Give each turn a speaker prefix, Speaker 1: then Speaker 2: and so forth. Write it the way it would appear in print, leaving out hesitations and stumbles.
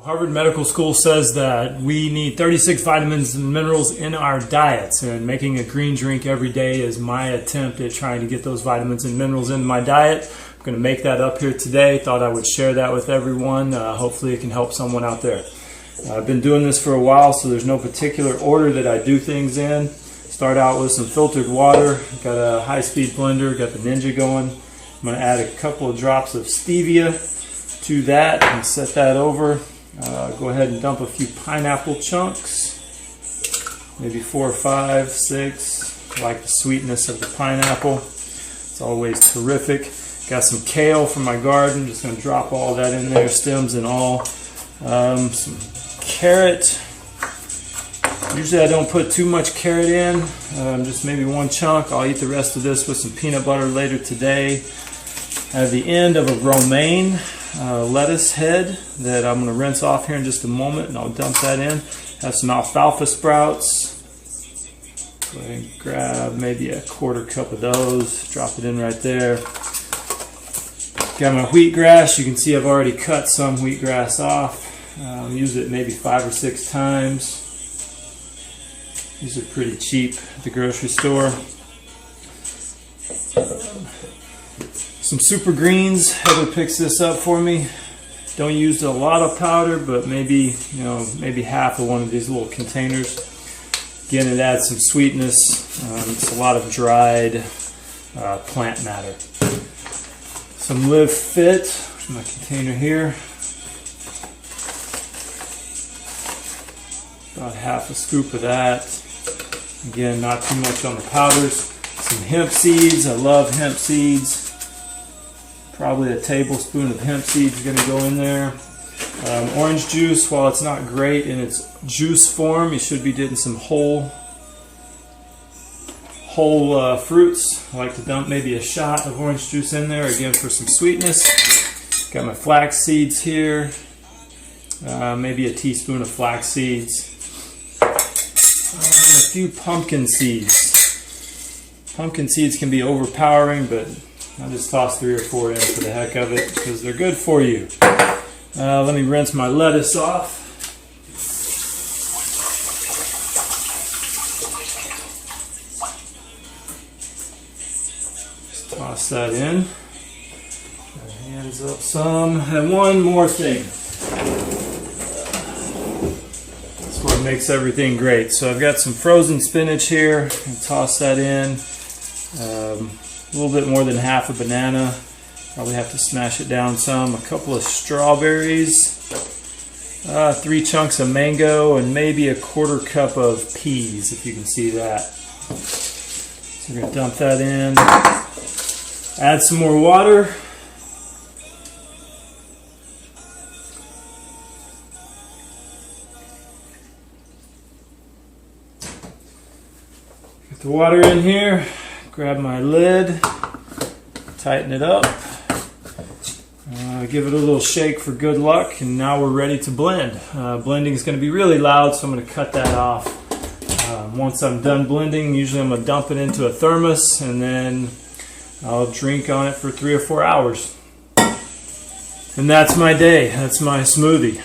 Speaker 1: Harvard Medical School says that we need 36 vitamins and minerals in our diets, and making a green drink every day is my attempt at trying to get those vitamins and minerals into my diet. I'm going to make that up here today. Thought I would share that with everyone. Hopefully it can help someone out there. I've been doing this for a while, so there's no particular order that I do things in. Start out with some filtered water. Got a high-speed blender, got the Ninja going. I'm going to add a couple of drops of stevia to that and set that over. Go ahead and dump a few pineapple chunks, maybe 4 or 5, 6. I like the sweetness of the pineapple. It's always terrific. Got some kale from my garden. Just going to drop all that in there, stems and all. Some carrot. Usually I don't put too much carrot in, just maybe 1 chunk. I'll eat the rest of this with some peanut butter later today. I have the end of a romaine lettuce head that I'm going to rinse off here in just a moment, and I'll dump that in. Have some alfalfa sprouts. Go ahead and grab maybe a 1/4 cup of those. Drop it in right there. Got my wheatgrass. You can see I've already cut some wheatgrass off. Use it maybe 5 or 6 times. These are pretty cheap at the grocery store. Some super greens. Heather picks this up for me. Don't use a lot of powder, but maybe half of one of these little containers. Again, it adds some sweetness. It's a lot of dried plant matter. Some Live Fit. My container here. About half a scoop of that. Again, not too much on the powders. Some hemp seeds. I love hemp seeds. Probably a tablespoon of hemp seeds is going to go in there. Orange juice, while it's not great in its juice form, you should be getting some whole fruits. I like to dump maybe a shot of orange juice in there, again for some sweetness. Got my flax seeds here. Maybe a teaspoon of flax seeds. A few pumpkin seeds. Pumpkin seeds can be overpowering, but I just toss 3 or 4 in for the heck of it because they're good for you. Let me rinse my lettuce off. Just toss that in. Hands up some. And one more thing. That's what makes everything great. So I've got some frozen spinach here. I'll toss that in. A little bit more than half a banana. Probably have to smash it down some. A couple of strawberries. 3 chunks of mango, and maybe a 1/4 cup of peas, if you can see that. So we're going to dump that in. Add some more water. Get the water in here. Grab my lid, tighten it up, give it a little shake for good luck, and now we're ready to blend. Blending is going to be really loud, so I'm going to cut that off. Once I'm done blending, usually I'm going to dump it into a thermos, and then I'll drink on it for 3 or 4 hours. And that's my day. That's my smoothie.